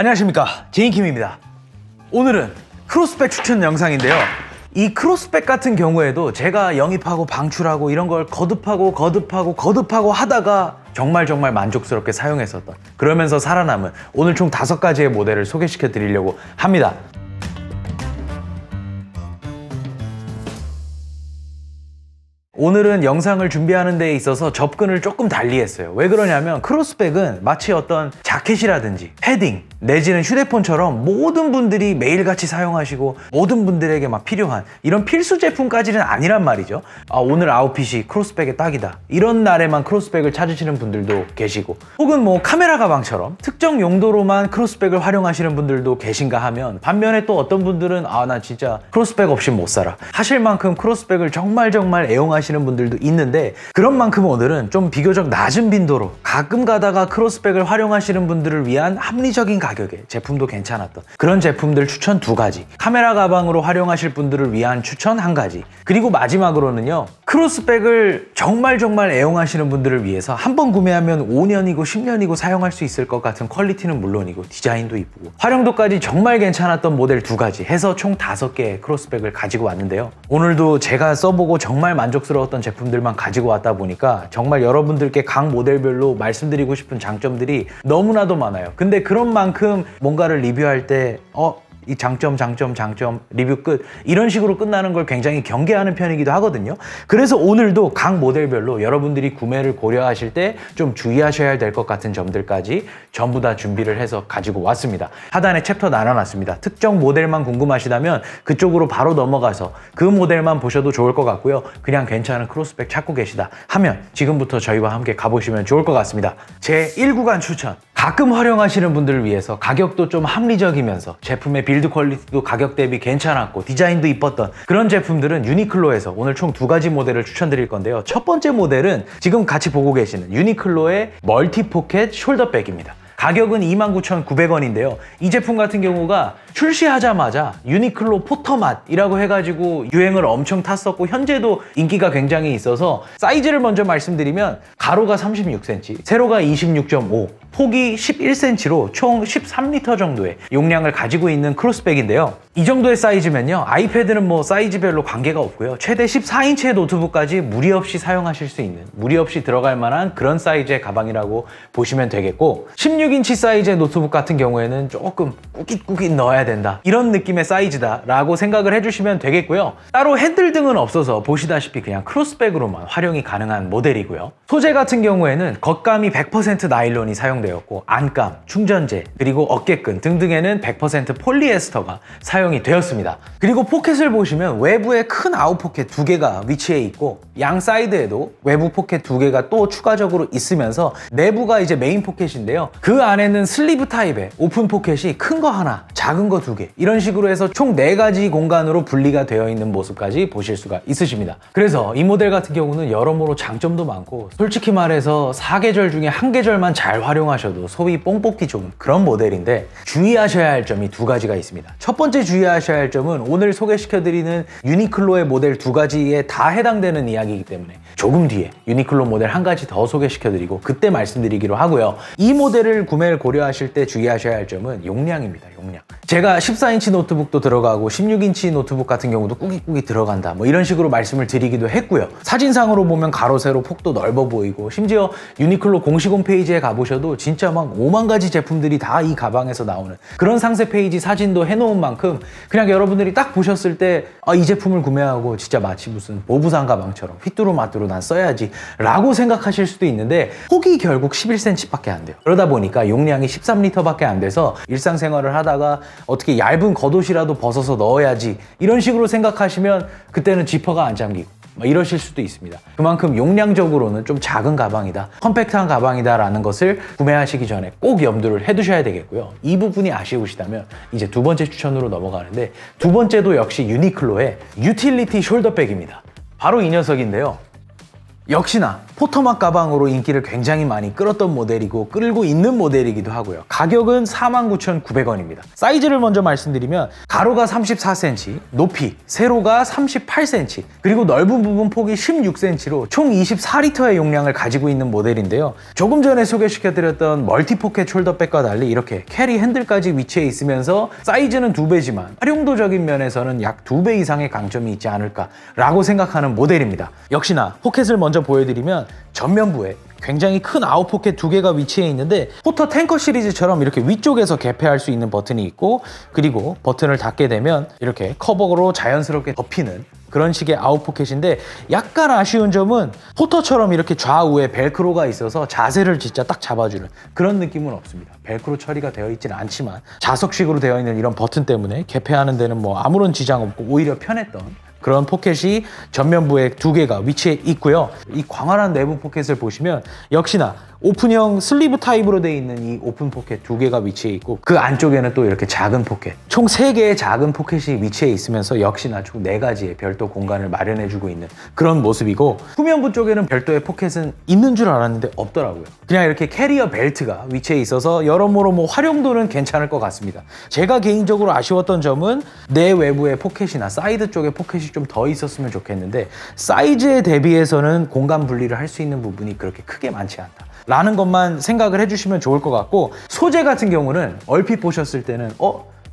안녕하십니까, 제인킴입니다. 오늘은 크로스백 추천 영상인데요. 이 크로스백 같은 경우에도 제가 영입하고 방출하고 이런 걸 거듭하고 하다가 정말 만족스럽게 사용했었던, 그러면서 살아남은 오늘 총 5가지의 모델을 소개시켜 드리려고 합니다. 오늘은 영상을 준비하는 데 있어서 접근을 조금 달리 했어요. 왜 그러냐면 크로스백은 마치 어떤 자켓이라든지 패딩 내지는 휴대폰처럼 모든 분들이 매일같이 사용하시고 모든 분들에게 막 필요한 이런 필수 제품까지는 아니란 말이죠. 오늘 아웃핏이 크로스백에 딱이다, 이런 날에만 크로스백을 찾으시는 분들도 계시고, 혹은 뭐 카메라 가방처럼 특정 용도로만 크로스백을 활용하시는 분들도 계신가 하면, 반면에 또 어떤 분들은 나 진짜 크로스백 없이 못 살아 하실 만큼 크로스백을 정말 애용하시는 분들도 있는데, 그런 만큼 오늘은 좀 비교적 낮은 빈도로 가끔 가다가 크로스백을 활용하시는 분들을 위한 합리적인 가격에 제품도 괜찮았던 그런 제품들 추천 2가지, 카메라 가방으로 활용하실 분들을 위한 추천 1가지, 그리고 마지막으로는요, 크로스백을 정말 애용하시는 분들을 위해서 한번 구매하면 5년이고 10년이고 사용할 수 있을 것 같은 퀄리티는 물론이고 디자인도 이쁘고 활용도까지 정말 괜찮았던 모델 2가지 해서 총 5개의 크로스백을 가지고 왔는데요. 오늘도 제가 써보고 정말 만족스러웠던 제품들만 가지고 왔다 보니까 정말 여러분들께 각 모델별로 말씀드리고 싶은 장점들이 너무나도 많아요. 근데 그런 만큼 뭔가를 리뷰할 때 이 장점 리뷰 끝, 이런 식으로 끝나는 걸 굉장히 경계하는 편이기도 하거든요. 그래서 오늘도 각 모델별로 여러분들이 구매를 고려하실 때 좀 주의하셔야 될 것 같은 점들까지 전부 다 준비를 해서 가지고 왔습니다. 하단에 챕터 나눠놨습니다. 특정 모델만 궁금하시다면 그쪽으로 바로 넘어가서 그 모델만 보셔도 좋을 것 같고요. 그냥 괜찮은 크로스백 찾고 계시다 하면 지금부터 저희와 함께 가보시면 좋을 것 같습니다. 제 1구간 추천, 가끔 활용하시는 분들을 위해서 가격도 좀 합리적이면서 제품의 빌드 퀄리티도 가격 대비 괜찮았고 디자인도 이뻤던 그런 제품들은 유니클로에서 오늘 총 2가지 모델을 추천드릴 건데요. 첫 번째 모델은 지금 같이 보고 계시는 유니클로의 멀티 포켓 숄더백입니다. 가격은 29,900원인데요. 이 제품 같은 경우가 출시하자마자 유니클로 포터맛이라고 해가지고 유행을 엄청 탔었고 현재도 인기가 굉장히 있어서, 사이즈를 먼저 말씀드리면 가로가 36cm, 세로가 26.5, 폭이 11cm로 총 13리터 정도의 용량을 가지고 있는 크로스백인데요. 이 정도의 사이즈면요, 아이패드는 뭐 사이즈별로 관계가 없고요, 최대 14인치의 노트북까지 무리 없이 사용하실 수 있는, 무리 없이 들어갈 만한 그런 사이즈의 가방이라고 보시면 되겠고, 16인치 사이즈의 노트북 같은 경우에는 조금 꾸깃 넣어야 된다, 이런 느낌의 사이즈다 라고 생각을 해주시면 되겠고요. 따로 핸들 등은 없어서 보시다시피 그냥 크로스백으로만 활용이 가능한 모델이고요. 소재 같은 경우에는 겉감이 100% 나일론이 사용되었고, 안감, 충전재, 그리고 어깨끈 등등에는 100% 폴리에스터가 사용이 되었습니다. 그리고 포켓을 보시면 외부에 큰 아웃 포켓 2개가 위치해 있고, 양 사이드에도 외부 포켓 2개가 또 추가적으로 있으면서 내부가 이제 메인 포켓인데요. 그 안에는 슬리브 타입의 오픈 포켓이 큰 거 하나, 작은 거 2개, 이런 식으로 해서 총 4가지 공간으로 분리가 되어 있는 모습까지 보실 수가 있으십니다. 그래서 이 모델 같은 경우는 여러모로 장점도 많고, 솔직히 말해서 4계절 중에 1계절만 잘 활용하셔도 소위 뽕 뽑기 좋은 그런 모델인데, 주의하셔야 할 점이 2가지가 있습니다. 첫 번째 주의하셔야 할 점은 오늘 소개시켜드리는 유니클로의 모델 2가지에 다 해당되는 이야기이기 때문에 조금 뒤에 유니클로 모델 1가지 더 소개시켜드리고 그때 말씀드리기로 하고요. 이 모델을 구매를 고려하실 때 주의하셔야 할 점은 용량입니다. 용량. 제가 14인치 노트북도 들어가고 16인치 노트북 같은 경우도 꾸깃 들어간다, 뭐 이런 식으로 말씀을 드리기도 했고요. 사진상으로 보면 가로 세로 폭도 넓어 보이고, 심지어 유니클로 공식 홈페이지에 가보셔도 진짜 막 5만 가지 제품들이 다 이 가방에서 나오는 그런 상세 페이지 사진도 해놓은 만큼, 그냥 여러분들이 딱 보셨을 때 이 제품을 구매하고 진짜 마치 무슨 보부상 가방처럼 휘뚜루마뚜루 난 써야지 라고 생각하실 수도 있는데, 폭이 결국 11cm 밖에 안 돼요. 그러다 보니까 용량이 13리터 밖에 안 돼서 일상생활을 하다가 어떻게 얇은 겉옷이라도 벗어서 넣어야지 이런 식으로 생각하시면 그때는 지퍼가 안 잠기고 이러실 수도 있습니다. 그만큼 용량적으로는 좀 작은 가방이다, 컴팩트한 가방이다 라는 것을 구매하시기 전에 꼭 염두를 해두셔야 되겠고요. 이 부분이 아쉬우시다면 이제 2번째 추천으로 넘어가는데, 2번째도 역시 유니클로의 유틸리티 숄더백입니다. 바로 이 녀석인데요. 역시나 포터맛 가방으로 인기를 굉장히 많이 끌었던 모델이고 끌고 있는 모델이기도 하고요. 가격은 49,900원입니다. 사이즈를 먼저 말씀드리면 가로가 34cm, 높이, 세로가 38cm, 그리고 넓은 부분 폭이 16cm로 총 24리터의 용량을 가지고 있는 모델인데요. 조금 전에 소개시켜드렸던 멀티포켓 숄더백과 달리 이렇게 캐리 핸들까지 위치해 있으면서 사이즈는 2배지만 활용도적인 면에서는 약 2배 이상의 강점이 있지 않을까라고 생각하는 모델입니다. 역시나 포켓을 먼저 보여드리면 전면부에 굉장히 큰 아웃포켓 2개가 위치해 있는데 포터 탱커 시리즈처럼 이렇게 위쪽에서 개폐할 수 있는 버튼이 있고, 그리고 버튼을 닫게 되면 이렇게 커버로 자연스럽게 덮이는 그런 식의 아웃포켓인데, 약간 아쉬운 점은 포터처럼 이렇게 좌우에 벨크로가 있어서 자세를 진짜 딱 잡아주는 그런 느낌은 없습니다. 벨크로 처리가 되어 있지는 않지만 자석식으로 되어 있는 이런 버튼 때문에 개폐하는 데는 뭐 아무런 지장 없고 오히려 편했던 그런 포켓이 전면부에 2개가 위치해 있고요. 이 광활한 내부 포켓을 보시면 역시나 오픈형 슬리브 타입으로 되어 있는 이 오픈 포켓 2개가 위치해 있고, 그 안쪽에는 또 이렇게 작은 포켓, 총 3개의 작은 포켓이 위치해 있으면서 역시나 총 4가지의 별도 공간을 마련해주고 있는 그런 모습이고, 후면부 쪽에는 별도의 포켓은 있는 줄 알았는데 없더라고요. 그냥 이렇게 캐리어 벨트가 위치해 있어서 여러모로 뭐 활용도는 괜찮을 것 같습니다. 제가 개인적으로 아쉬웠던 점은 내 외부의 포켓이나 사이드 쪽에 포켓이 좀 더 있었으면 좋겠는데, 사이즈에 대비해서는 공간 분리를 할 수 있는 부분이 그렇게 크게 많지 않다 라는 것만 생각을 해주시면 좋을 것 같고, 소재 같은 경우는 얼핏 보셨을 때는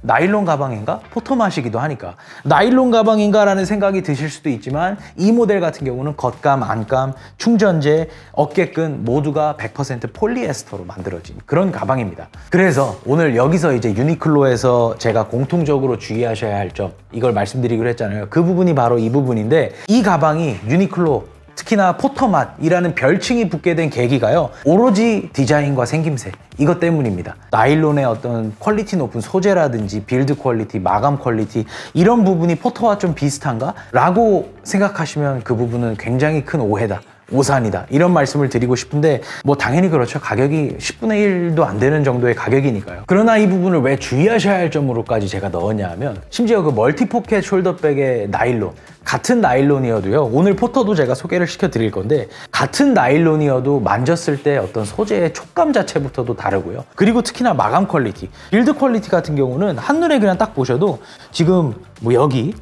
나일론 가방인가? 포터맛이기도 하니까 나일론 가방인가? 라는 생각이 드실 수도 있지만, 이 모델 같은 경우는 겉감, 안감, 충전재, 어깨끈 모두가 100% 폴리에스터로 만들어진 그런 가방입니다. 그래서 오늘 여기서 이제 유니클로에서 제가 공통적으로 주의하셔야 할 점, 이걸 말씀드리기로 했잖아요. 그 부분이 바로 이 부분인데, 이 가방이 유니클로, 특히나 포터맛이라는 별칭이 붙게 된 계기가요, 오로지 디자인과 생김새 이것 때문입니다. 나일론의 어떤 퀄리티 높은 소재라든지 빌드 퀄리티, 마감 퀄리티, 이런 부분이 포터와 좀 비슷한가? 라고 생각하시면 그 부분은 굉장히 큰 오해다, 오산이다, 이런 말씀을 드리고 싶은데, 뭐 당연히 그렇죠. 가격이 10분의 1도 안 되는 정도의 가격이니까요. 그러나 이 부분을 왜 주의하셔야 할 점으로까지 제가 넣었냐 하면, 심지어 그 멀티포켓 숄더백의 나일론, 같은 나일론이어도요, 오늘 포터도 제가 소개를 시켜 드릴 건데, 같은 나일론이어도 만졌을 때 어떤 소재의 촉감 자체부터도 다르고요. 그리고 특히나 마감 퀄리티, 빌드 퀄리티 같은 경우는 한눈에 그냥 딱 보셔도 지금 뭐 여기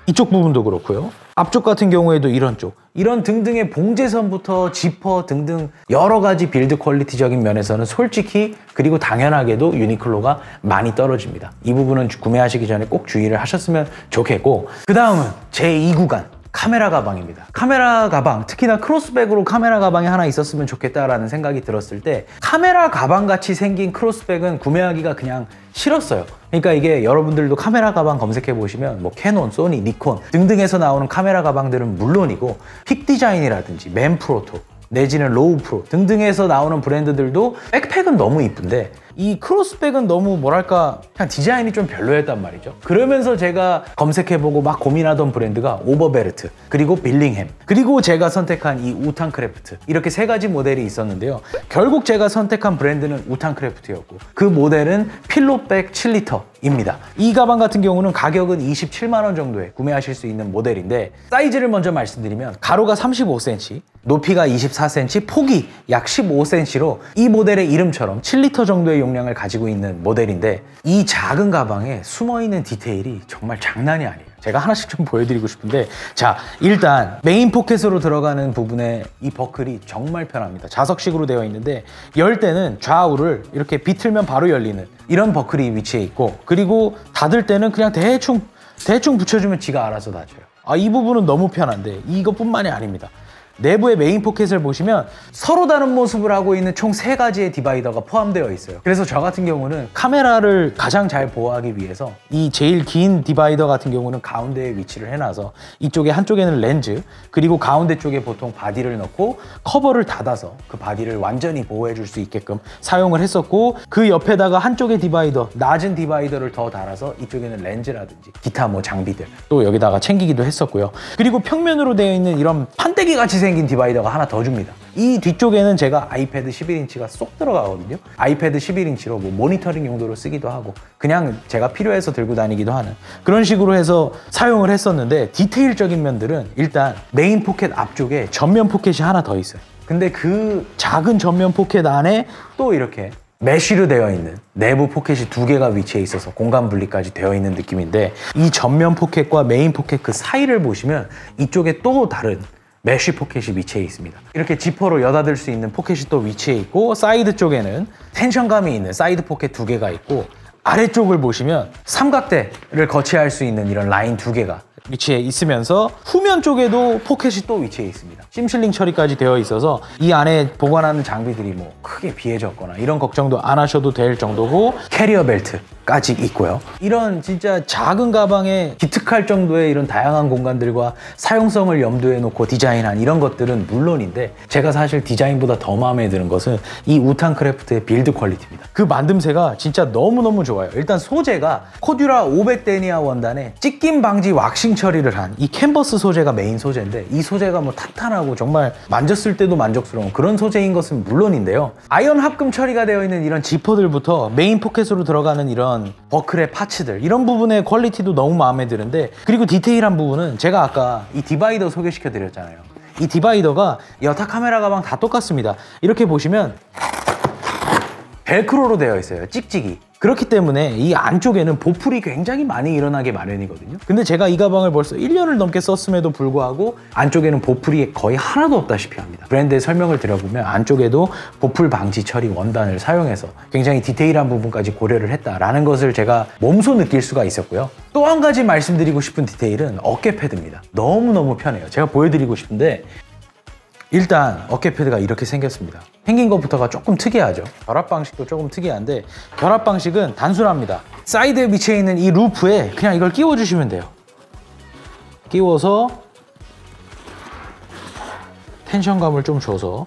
이쪽 부분도 그렇고요. 앞쪽 같은 경우에도 이런 등등의 봉제선부터 지퍼 등등 여러 가지 빌드 퀄리티적인 면에서는 솔직히, 그리고 당연하게도 유니클로가 많이 떨어집니다. 이 부분은 구매하시기 전에 꼭 주의를 하셨으면 좋겠고, 그 다음은 제2구간 카메라 가방입니다. 카메라 가방, 특히나 크로스백으로 카메라 가방이 하나 있었으면 좋겠다라는 생각이 들었을 때, 카메라 가방 같이 생긴 크로스백은 구매하기가 그냥 싫었어요. 그러니까 이게 여러분들도 카메라 가방 검색해 보시면 뭐 캐논, 소니, 니콘 등등에서 나오는 카메라 가방들은 물론이고, 픽 디자인이라든지 맨프로토 내지는 로우 프로 등등에서 나오는 브랜드들도 백팩은 너무 이쁜데, 이 크로스백은 너무 뭐랄까 그냥 디자인이 좀 별로였단 말이죠. 그러면서 제가 검색해보고 막 고민하던 브랜드가 오버베르트, 그리고 빌링햄, 그리고 제가 선택한 이 우탄크래프트, 이렇게 3가지 모델이 있었는데요. 결국 제가 선택한 브랜드는 우탄크래프트였고, 그 모델은 필로백 7리터입니다. 이 가방 같은 경우는 가격은 27만 원 정도에 구매하실 수 있는 모델인데, 사이즈를 먼저 말씀드리면 가로가 35cm, 높이가 24cm, 폭이 약 15cm로 이 모델의 이름처럼 7리터 정도의 용량을 가지고 있는 모델인데, 이 작은 가방에 숨어있는 디테일이 정말 장난이 아니에요. 제가 하나씩 좀 보여드리고 싶은데, 자, 일단 메인 포켓으로 들어가는 부분에 이 버클이 정말 편합니다. 자석식으로 되어 있는데, 열 때는 좌우를 이렇게 비틀면 바로 열리는 이런 버클이 위치해 있고, 그리고 닫을 때는 그냥 대충 붙여주면 지가 알아서 닫혀요. 이 부분은 너무 편한데, 이것뿐만이 아닙니다. 내부의 메인 포켓을 보시면 서로 다른 모습을 하고 있는 총 3가지의 디바이더가 포함되어 있어요. 그래서 저 같은 경우는 카메라를 가장 잘 보호하기 위해서 이 제일 긴 디바이더 같은 경우는 가운데에 위치를 해놔서, 이쪽에 한쪽에는 렌즈, 그리고 가운데 쪽에 보통 바디를 넣고 커버를 닫아서 그 바디를 완전히 보호해 줄 수 있게끔 사용을 했었고, 그 옆에다가 한쪽에 디바이더, 낮은 디바이더를 더 달아서 이쪽에는 렌즈라든지 기타 뭐 장비들 또 여기다가 챙기기도 했었고요. 그리고 평면으로 되어 있는 이런 판때기 같이 생긴 디바이더가 하나 더 줍니다. 이 뒤쪽에는 제가 아이패드 11인치가 쏙 들어가거든요. 아이패드 11인치로 뭐 모니터링 용도로 쓰기도 하고 그냥 제가 필요해서 들고 다니기도 하는 그런 식으로 해서 사용을 했었는데, 디테일적인 면들은 일단 메인 포켓 앞쪽에 전면 포켓이 하나 더 있어요. 근데 그 작은 전면 포켓 안에 또 이렇게 메쉬로 되어 있는 내부 포켓이 두 개가 위치해 있어서 공간 분리까지 되어 있는 느낌인데, 이 전면 포켓과 메인 포켓 그 사이를 보시면 이쪽에 또 다른 메쉬 포켓이 위치해 있습니다. 이렇게 지퍼로 여닫을 수 있는 포켓이 또 위치해 있고, 사이드 쪽에는 텐션감이 있는 사이드 포켓 두 개가 있고, 아래쪽을 보시면 삼각대를 거치할 수 있는 이런 라인 두 개가 위치해 있으면서 후면 쪽에도 포켓이 또 위치해 있습니다. 심실링 처리까지 되어 있어서 이 안에 보관하는 장비들이 뭐 크게 비해졌거나 이런 걱정도 안 하셔도 될 정도고, 캐리어 벨트까지 있고요. 이런 진짜 작은 가방에 기특할 정도의 이런 다양한 공간들과 사용성을 염두에 놓고 디자인한 이런 것들은 물론인데, 제가 사실 디자인보다 더 마음에 드는 것은 이 우탄크래프트의 빌드 퀄리티입니다. 그 만듦새가 진짜 너무너무 좋아요. 일단 소재가 코듀라 500데니아 원단에 찢김 방지 왁싱 처리를 한 이 캔버스 소재가 메인 소재인데, 이 소재가 뭐 탄탄하고 정말 만졌을 때도 만족스러운 그런 소재인 것은 물론인데요, 아이언 합금 처리가 되어 있는 이런 지퍼들부터 메인 포켓으로 들어가는 이런 버클의 파츠들, 이런 부분의 퀄리티도 너무 마음에 드는데, 그리고 디테일한 부분은 제가 아까 이 디바이더 소개시켜 드렸잖아요. 이 디바이더가 여타 카메라 가방 다 똑같습니다. 이렇게 보시면 벨크로로 되어 있어요. 찍찍이. 그렇기 때문에 이 안쪽에는 보풀이 굉장히 많이 일어나게 마련이거든요. 근데 제가 이 가방을 벌써 1년을 넘게 썼음에도 불구하고 안쪽에는 보풀이 거의 하나도 없다시피 합니다. 브랜드의 설명을 드려보면 안쪽에도 보풀 방지 처리 원단을 사용해서 굉장히 디테일한 부분까지 고려를 했다라는 것을 제가 몸소 느낄 수가 있었고요. 또 한 가지 말씀드리고 싶은 디테일은 어깨 패드입니다. 너무너무 편해요. 제가 보여드리고 싶은데, 일단 어깨 패드가 이렇게 생겼습니다. 생긴 것부터가 조금 특이하죠. 결합 방식도 조금 특이한데, 결합 방식은 단순합니다. 사이드에 위치해 있는 이 루프에 그냥 이걸 끼워 주시면 돼요. 끼워서 텐션감을 좀 줘서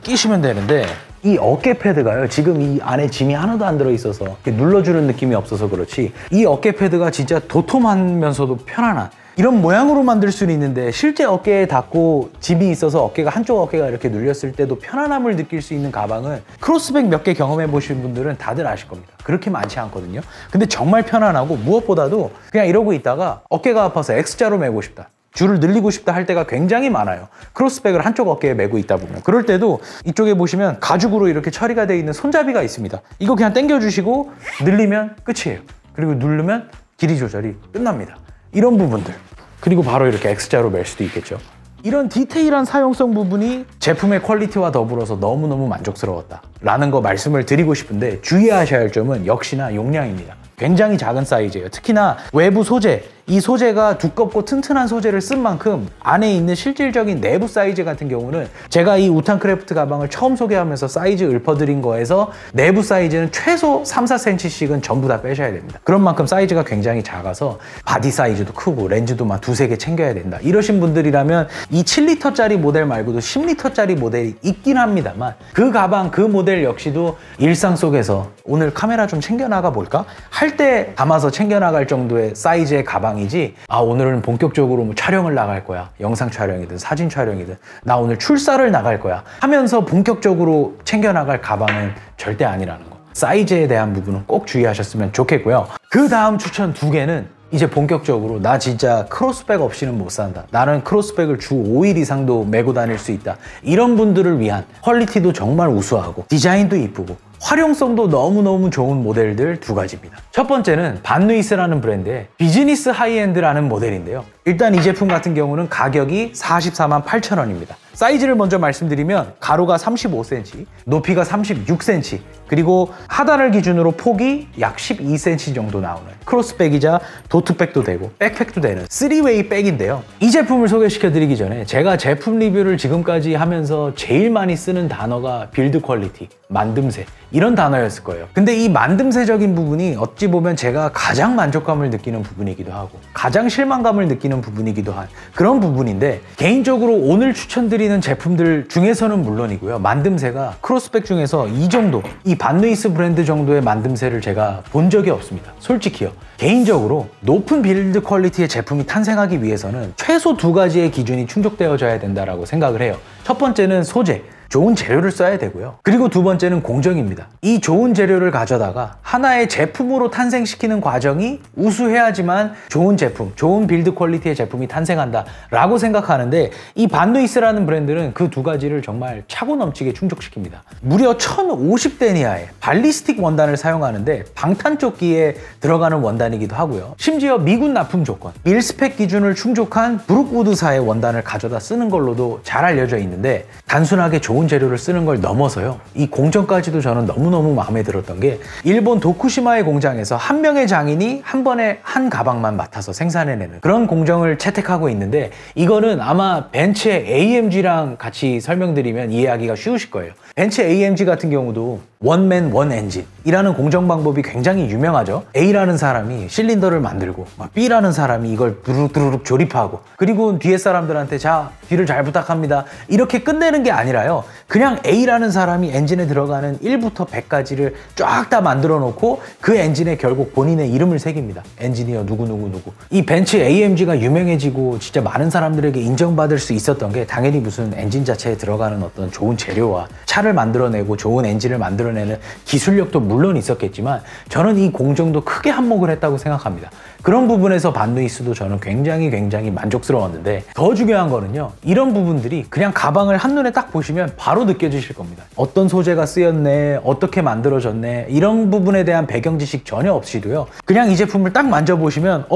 끼시면 되는데, 이 어깨 패드가요, 지금 이 안에 짐이 하나도 안 들어있어서 눌러주는 느낌이 없어서 그렇지, 이 어깨 패드가 진짜 도톰하면서도 편안한 이런 모양으로 만들 수는 있는데, 실제 어깨에 닿고 짐이 있어서 어깨가 한쪽 어깨가 이렇게 눌렸을 때도 편안함을 느낄 수 있는 가방은 크로스백 몇 개 경험해 보신 분들은 다들 아실 겁니다. 그렇게 많지 않거든요. 근데 정말 편안하고, 무엇보다도 그냥 이러고 있다가 어깨가 아파서 X자로 메고 싶다, 줄을 늘리고 싶다 할 때가 굉장히 많아요. 크로스백을 한쪽 어깨에 메고 있다 보면. 그럴 때도 이쪽에 보시면 가죽으로 이렇게 처리가 되어 있는 손잡이가 있습니다. 이거 그냥 당겨주시고 늘리면 끝이에요. 그리고 누르면 길이 조절이 끝납니다. 이런 부분들. 그리고 바로 이렇게 X자로 멜 수도 있겠죠. 이런 디테일한 사용성 부분이 제품의 퀄리티와 더불어서 너무너무 만족스러웠다 라는 거 말씀을 드리고 싶은데, 주의하셔야 할 점은 역시나 용량입니다. 굉장히 작은 사이즈예요. 특히나 외부 소재, 이 소재가 두껍고 튼튼한 소재를 쓴 만큼 안에 있는 실질적인 내부 사이즈 같은 경우는, 제가 이 우탄크래프트 가방을 처음 소개하면서 사이즈 읊어드린 거에서 내부 사이즈는 최소 3-4cm씩은 전부 다 빼셔야 됩니다. 그런 만큼 사이즈가 굉장히 작아서 바디 사이즈도 크고 렌즈도 막 2-3개 챙겨야 된다 이러신 분들이라면 이 7리터짜리 모델 말고도 10리터짜리 모델이 있긴 합니다만, 그 가방 그 모델 역시도 일상 속에서 오늘 카메라 좀 챙겨나가 볼까? 할 때 담아서 챙겨나갈 정도의 사이즈의 가방이지, 아 오늘은 본격적으로 뭐 촬영을 나갈 거야, 영상 촬영이든 사진 촬영이든 나 오늘 출사를 나갈 거야 하면서 본격적으로 챙겨나갈 가방은 절대 아니라는 거. 사이즈에 대한 부분은 꼭 주의하셨으면 좋겠고요. 그 다음 추천 2개는 이제 본격적으로 나 진짜 크로스백 없이는 못 산다, 나는 크로스백을 주 5일 이상도 메고 다닐 수 있다, 이런 분들을 위한 퀄리티도 정말 우수하고 디자인도 이쁘고 활용성도 너무너무 좋은 모델들 2가지입니다. 첫 번째는 반누이스라는 브랜드의 비즈니스 하이엔드라는 모델인데요. 일단 이 제품 같은 경우는 가격이 448,000원입니다. 사이즈를 먼저 말씀드리면 가로가 35cm, 높이가 36cm, 그리고 하단을 기준으로 폭이 약 12cm 정도 나오는 크로스백이자 도트백도 되고 백팩도 되는 3웨이 백인데요. 이 제품을 소개시켜 드리기 전에 제가 제품 리뷰를 지금까지 하면서 제일 많이 쓰는 단어가 빌드 퀄리티, 만듦새, 이런 단어였을 거예요. 근데 이 만듦새적인 부분이 어찌 보면 제가 가장 만족감을 느끼는 부분이기도 하고 가장 실망감을 느끼는 부분이기도 한 그런 부분인데, 개인적으로 오늘 추천드린 어울리는 제품들 중에서는 물론이고요. 만듦새가 크로스백 중에서 이 정도, 이 반누이스 브랜드 정도의 만듦새를 제가 본 적이 없습니다. 솔직히요. 개인적으로 높은 빌드 퀄리티의 제품이 탄생하기 위해서는 최소 두 가지의 기준이 충족되어져야 된다고 생각을 해요. 첫 번째는 소재. 좋은 재료를 써야 되고요. 그리고 두 번째는 공정입니다. 이 좋은 재료를 가져다가 하나의 제품으로 탄생시키는 과정이 우수해야지만 좋은 제품, 좋은 빌드 퀄리티의 제품이 탄생한다 라고 생각하는데, 이 반누이스라는 브랜드는 그 두 가지를 정말 차고 넘치게 충족시킵니다. 무려 1050데니아의 발리스틱 원단을 사용하는데 방탄조끼에 들어가는 원단이기도 하고요. 심지어 미군 납품 조건, 밀스펙 기준을 충족한 브룩우드사의 원단을 가져다 쓰는 걸로도 잘 알려져 있는데, 단순하게 좋은 재료를 쓰는 걸 넘어서요, 이 공정까지도 저는 너무너무 마음에 들었던 게, 일본 도쿠시마의 공장에서 한 명의 장인이 한 번에 한 가방만 맡아서 생산해내는 그런 공정을 채택하고 있는데, 이거는 아마 벤츠의 AMG랑 같이 설명드리면 이해하기가 쉬우실 거예요. 벤츠 AMG 같은 경우도 원맨 원 엔진이라는 공정 방법이 굉장히 유명하죠. A라는 사람이 실린더를 만들고 B라는 사람이 이걸 두루룩 조립하고, 그리고 뒤에 사람들한테 자 뒤를 잘 부탁합니다 이렇게 끝내는 게 아니라요, 그냥 A라는 사람이 엔진에 들어가는 1부터 100까지를 쫙 다 만들어 놓고 그 엔진에 결국 본인의 이름을 새깁니다. 엔지니어 누구누구누구. 이 벤츠 AMG가 유명해지고 진짜 많은 사람들에게 인정받을 수 있었던 게, 당연히 무슨 엔진 자체에 들어가는 어떤 좋은 재료와 차를 만들어내고 좋은 엔진을 만들어내는 기술력도 물론 있었겠지만, 저는 이 공정도 크게 한몫을 했다고 생각합니다. 그런 부분에서 반누이스도 저는 굉장히 만족스러웠는데, 더 중요한 거는요, 이런 부분들이 그냥 가방을 한눈에 딱 보시면 바로 느껴지실 겁니다. 어떤 소재가 쓰였네, 어떻게 만들어졌네, 이런 부분에 대한 배경 지식 전혀 없이도요, 그냥 이 제품을 딱 만져보시면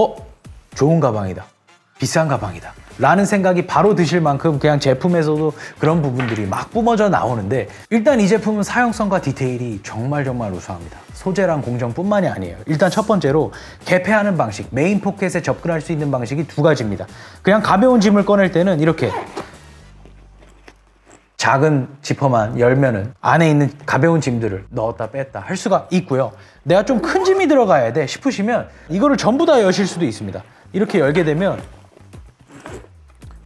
좋은 가방이다, 비싼 가방이다 라는 생각이 바로 드실 만큼 그냥 제품에서도 그런 부분들이 막 뿜어져 나오는데, 일단 이 제품은 사용성과 디테일이 정말 우수합니다. 소재랑 공정뿐만이 아니에요. 일단 첫 번째로 개폐하는 방식, 메인 포켓에 접근할 수 있는 방식이 두 가지입니다. 그냥 가벼운 짐을 꺼낼 때는 이렇게 작은 지퍼만 열면은 안에 있는 가벼운 짐들을 넣었다 뺐다 할 수가 있고요. 내가 좀 큰 짐이 들어가야 돼 싶으시면 이거를 전부 다 여실 수도 있습니다. 이렇게 열게 되면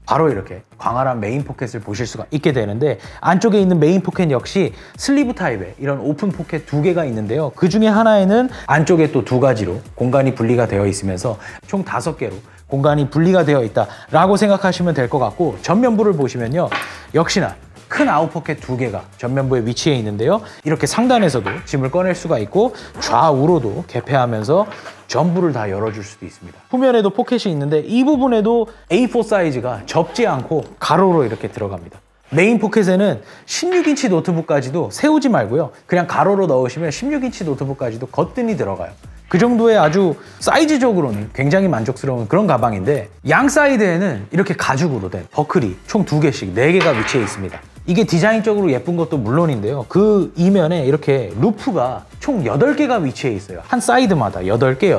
바로 이렇게 광활한 메인 포켓을 보실 수가 있게 되는데, 안쪽에 있는 메인 포켓 역시 슬리브 타입의 이런 오픈 포켓 두 개가 있는데요, 그 중에 하나에는 안쪽에 또 두 가지로 공간이 분리가 되어 있으면서 총 5개로 공간이 분리가 되어 있다라고 생각하시면 될 것 같고, 전면부를 보시면요, 역시나 큰 아웃포켓 두 개가 전면부에 위치해 있는데요, 이렇게 상단에서도 짐을 꺼낼 수가 있고 좌우로도 개폐하면서 전부를 다 열어줄 수도 있습니다. 후면에도 포켓이 있는데 이 부분에도 A4 사이즈가 접지 않고 가로로 이렇게 들어갑니다. 메인 포켓에는 16인치 노트북까지도 세우지 말고요, 그냥 가로로 넣으시면 16인치 노트북까지도 거뜬히 들어가요. 그 정도의 아주 사이즈적으로는 굉장히 만족스러운 그런 가방인데, 양 사이드에는 이렇게 가죽으로 된 버클이 총 2개씩 4개가 위치해 있습니다. 이게 디자인적으로 예쁜 것도 물론인데요, 그 이면에 이렇게 루프가 총 8개가 위치해 있어요. 한 사이드마다 8개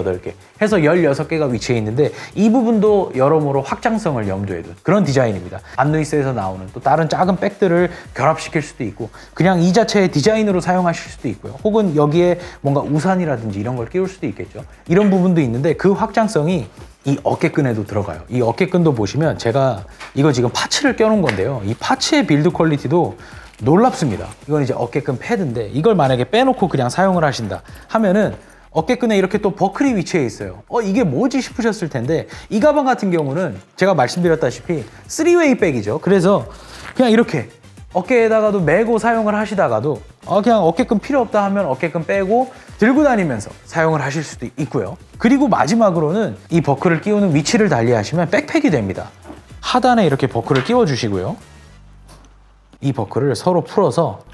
해서 16개가 위치해 있는데, 이 부분도 여러모로 확장성을 염두에 둔 그런 디자인입니다. 반누이스에서 나오는 또 다른 작은 백들을 결합시킬 수도 있고, 그냥 이 자체의 디자인으로 사용하실 수도 있고요, 혹은 여기에 뭔가 우산이라든지 이런 걸 끼울 수도 있겠죠. 이런 부분도 있는데 그 확장성이 이 어깨끈에도 들어가요. 이 어깨끈도 보시면 제가 이거 지금 파츠를 껴놓은 건데요, 이 파츠의 빌드 퀄리티도 놀랍습니다. 이건 이제 어깨끈 패드인데, 이걸 만약에 빼놓고 그냥 사용을 하신다 하면은 어깨끈에 이렇게 또 버클이 위치해 있어요. 이게 뭐지 싶으셨을 텐데, 이 가방 같은 경우는 제가 말씀드렸다시피 3웨이 백이죠. 그래서 그냥 이렇게 어깨에다가도 메고 사용을 하시다가도 그냥 어깨끈 필요 없다 하면 어깨끈 빼고 들고 다니면서 사용을 하실 수도 있고요. 그리고 마지막으로는 이 버클을 끼우는 위치를 달리하시면 백팩이 됩니다. 하단에 이렇게 버클을 끼워 주시고요, 이 버클을 서로 풀어서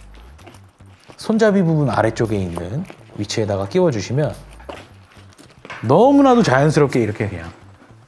손잡이 부분 아래쪽에 있는 위치에다가 끼워 주시면 너무나도 자연스럽게 이렇게 그냥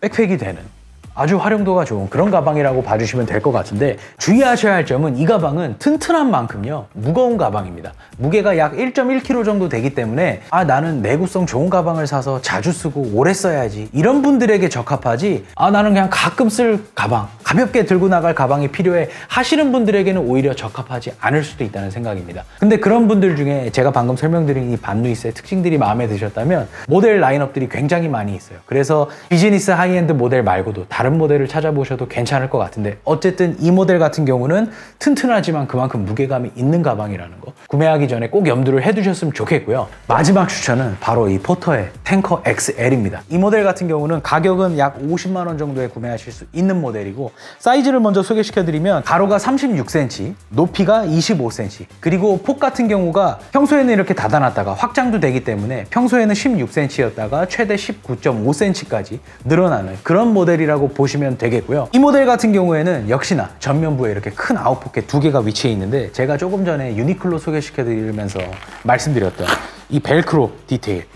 백팩이 되는 아주 활용도가 좋은 그런 가방이라고 봐주시면 될 것 같은데, 주의하셔야 할 점은 이 가방은 튼튼한 만큼요 무거운 가방입니다. 무게가 약 1.1kg 정도 되기 때문에 나는 내구성 좋은 가방을 사서 자주 쓰고 오래 써야지 이런 분들에게 적합하지, 나는 그냥 가끔 쓸 가방, 가볍게 들고 나갈 가방이 필요해 하시는 분들에게는 오히려 적합하지 않을 수도 있다는 생각입니다. 근데 그런 분들 중에 제가 방금 설명드린 이 반누이스의 특징들이 마음에 드셨다면 모델 라인업들이 굉장히 많이 있어요. 그래서 비즈니스 하이엔드 모델 말고도 다른 다른 모델을 찾아보셔도 괜찮을 것 같은데, 어쨌든 이 모델 같은 경우는 튼튼하지만 그만큼 무게감이 있는 가방이라는 거 구매하기 전에 꼭 염두를 해두셨으면 좋겠고요. 마지막 추천은 바로 이 포터의 탱커 XL입니다. 이 모델 같은 경우는 가격은 약 50만 원 정도에 구매하실 수 있는 모델이고, 사이즈를 먼저 소개시켜드리면 가로가 36cm, 높이가 25cm, 그리고 폭 같은 경우가 평소에는 이렇게 닫아놨다가 확장도 되기 때문에 평소에는 16cm였다가 최대 19.5cm까지 늘어나는 그런 모델이라고 보시면 되겠고요. 이 모델 같은 경우에는 역시나 전면부에 이렇게 큰 아웃포켓 2개가 위치해 있는데, 제가 조금 전에 유니클로 소개시켜드리면서 말씀드렸던 이 벨크로 디테일,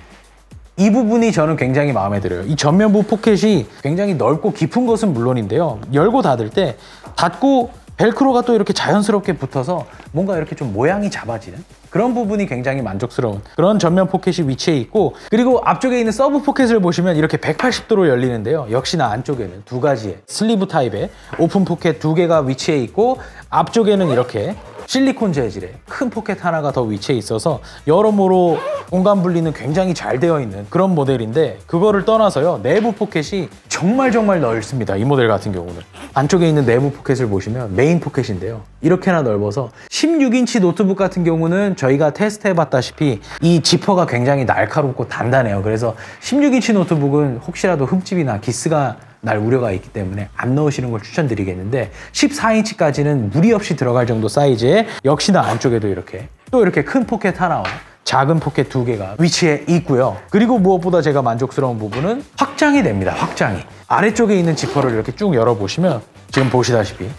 이 부분이 저는 굉장히 마음에 들어요. 이 전면부 포켓이 굉장히 넓고 깊은 것은 물론인데요, 열고 닫을 때 닫고 벨크로가 또 이렇게 자연스럽게 붙어서 뭔가 이렇게 좀 모양이 잡아지는 그런 부분이 굉장히 만족스러운 그런 전면 포켓이 위치해 있고, 그리고 앞쪽에 있는 서브 포켓을 보시면 이렇게 180도로 열리는데요, 역시나 안쪽에는 두 가지의 슬리브 타입의 오픈 포켓 2개가 위치해 있고, 앞쪽에는 이렇게 실리콘 재질의 큰 포켓 하나가 더 위치해 있어서 여러모로 공간 분리는 굉장히 잘 되어 있는 그런 모델인데, 그거를 떠나서요, 내부 포켓이 정말 넓습니다. 이 모델 같은 경우는 안쪽에 있는 내부 포켓을 보시면 메인 포켓인데요, 이렇게나 넓어서 16인치 노트북 같은 경우는 저희가 테스트 해봤다시피 이 지퍼가 굉장히 날카롭고 단단해요. 그래서 16인치 노트북은 혹시라도 흠집이나 기스가 날 우려가 있기 때문에 안 넣으시는 걸 추천드리겠는데, 14인치까지는 무리 없이 들어갈 정도 사이즈에 역시나 안쪽에도 이렇게 또 이렇게 큰 포켓 하나와 작은 포켓 2개가 위치해 있고요. 그리고 무엇보다 제가 만족스러운 부분은 확장이 됩니다. 확장이 아래쪽에 있는 지퍼를 이렇게 쭉 열어보시면 지금 보시다시피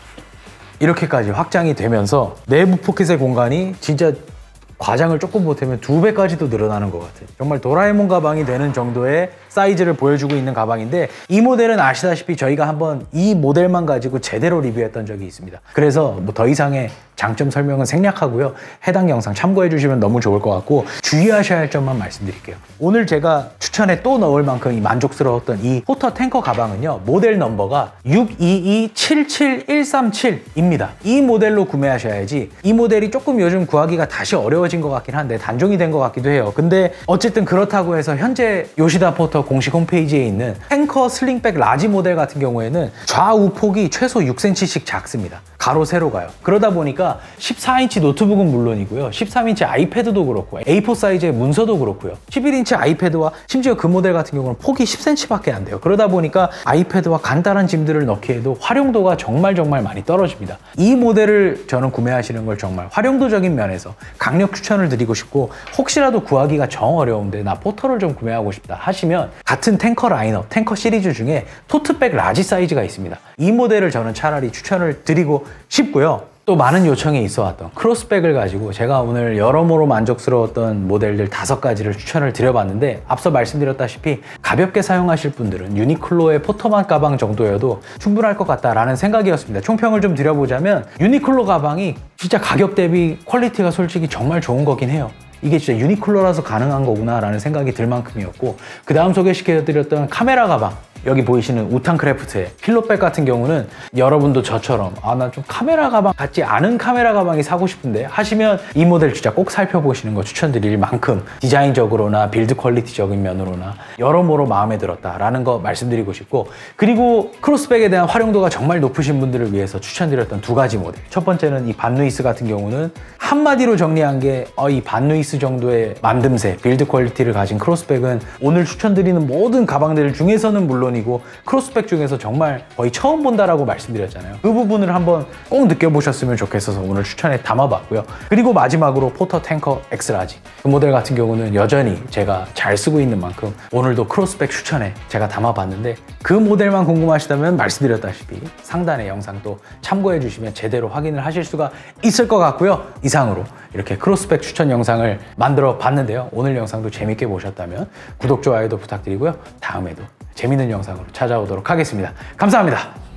이렇게까지 확장이 되면서 내부 포켓의 공간이 진짜 과장을 조금 보태면 2배까지도 늘어나는 것 같아요. 정말 도라에몽 가방이 되는 정도의 사이즈를 보여주고 있는 가방인데, 이 모델은 아시다시피 저희가 한번 이 모델만 가지고 제대로 리뷰했던 적이 있습니다. 그래서 뭐 더 이상의 장점 설명은 생략하고요, 해당 영상 참고해 주시면 너무 좋을 것 같고, 주의하셔야 할 점만 말씀드릴게요. 오늘 제가 추천에 또 넣을 만큼 이 만족스러웠던 이 포터 탱커 가방은요, 모델 넘버가 62277137입니다. 이 모델로 구매하셔야지, 이 모델이 조금 요즘 구하기가 다시 어려워진 것 같긴 한데 단종이 된 것 같기도 해요. 근데 어쨌든 그렇다고 해서 현재 요시다 포터 공식 홈페이지에 있는 탱커 슬링백 라지 모델 같은 경우에는 좌우 폭이 최소 6cm씩 작습니다. 가로 세로 가요. 그러다 보니까 14인치 노트북은 물론이고요, 13인치 아이패드도 그렇고 A4 사이즈의 문서도 그렇고요, 11인치 아이패드와 심지어 그 모델 같은 경우는 폭이 10cm밖에 안 돼요. 그러다 보니까 아이패드와 간단한 짐들을 넣기에도 활용도가 정말 많이 떨어집니다. 이 모델을 저는 구매하시는 걸 정말 활용도적인 면에서 강력 추천을 드리고 싶고, 혹시라도 구하기가 정 어려운데 나 포터를 좀 구매하고 싶다 하시면 같은 탱커 라인업, 탱커 시리즈 중에 토트백 라지 사이즈가 있습니다. 이 모델을 저는 차라리 추천을 드리고 싶고요. 또 많은 요청이 있어 왔던 크로스백을 가지고 제가 오늘 여러모로 만족스러웠던 모델들 5가지를 추천을 드려봤는데, 앞서 말씀드렸다시피 가볍게 사용하실 분들은 유니클로의 포터만 가방 정도여도 충분할 것 같다라는 생각이었습니다. 총평을 좀 드려보자면, 유니클로 가방이 진짜 가격 대비 퀄리티가 솔직히 정말 좋은 거긴 해요. 이게 진짜 유니클로라서 가능한 거구나 라는 생각이 들 만큼이었고, 그 다음 소개시켜드렸던 카메라 가방, 여기 보이시는 우탄크래프트의 필로백 같은 경우는 여러분도 저처럼 나 좀 카메라 가방 같지 않은 카메라 가방이 사고 싶은데 하시면 이 모델 진짜 꼭 살펴보시는 거 추천드릴 만큼 디자인적으로나 빌드 퀄리티적인 면으로나 여러모로 마음에 들었다라는 거 말씀드리고 싶고, 그리고 크로스백에 대한 활용도가 정말 높으신 분들을 위해서 추천드렸던 2가지 모델, 첫 번째는 이 반누이스 같은 경우는 한마디로 정리한 게 이 반누이스 정도의 만듦새, 빌드 퀄리티를 가진 크로스백은 오늘 추천드리는 모든 가방들 중에서는 물론이고 크로스백 중에서 정말 거의 처음 본다라고 말씀드렸잖아요. 그 부분을 한번 꼭 느껴보셨으면 좋겠어서 오늘 추천에 담아봤고요. 그리고 마지막으로 포터 탱커 엑스라지, 그 모델 같은 경우는 여전히 제가 잘 쓰고 있는 만큼 오늘도 크로스백 추천에 제가 담아봤는데, 그 모델만 궁금하시다면 말씀드렸다시피 상단의 영상도 참고해 주시면 제대로 확인을 하실 수가 있을 것 같고요. 이상으로 이렇게 크로스백 추천 영상을 만들어 봤는데요, 오늘 영상도 재밌게 보셨다면 구독, 좋아요도 부탁드리고요. 다음에도 재밌는 영상으로 찾아오도록 하겠습니다. 감사합니다.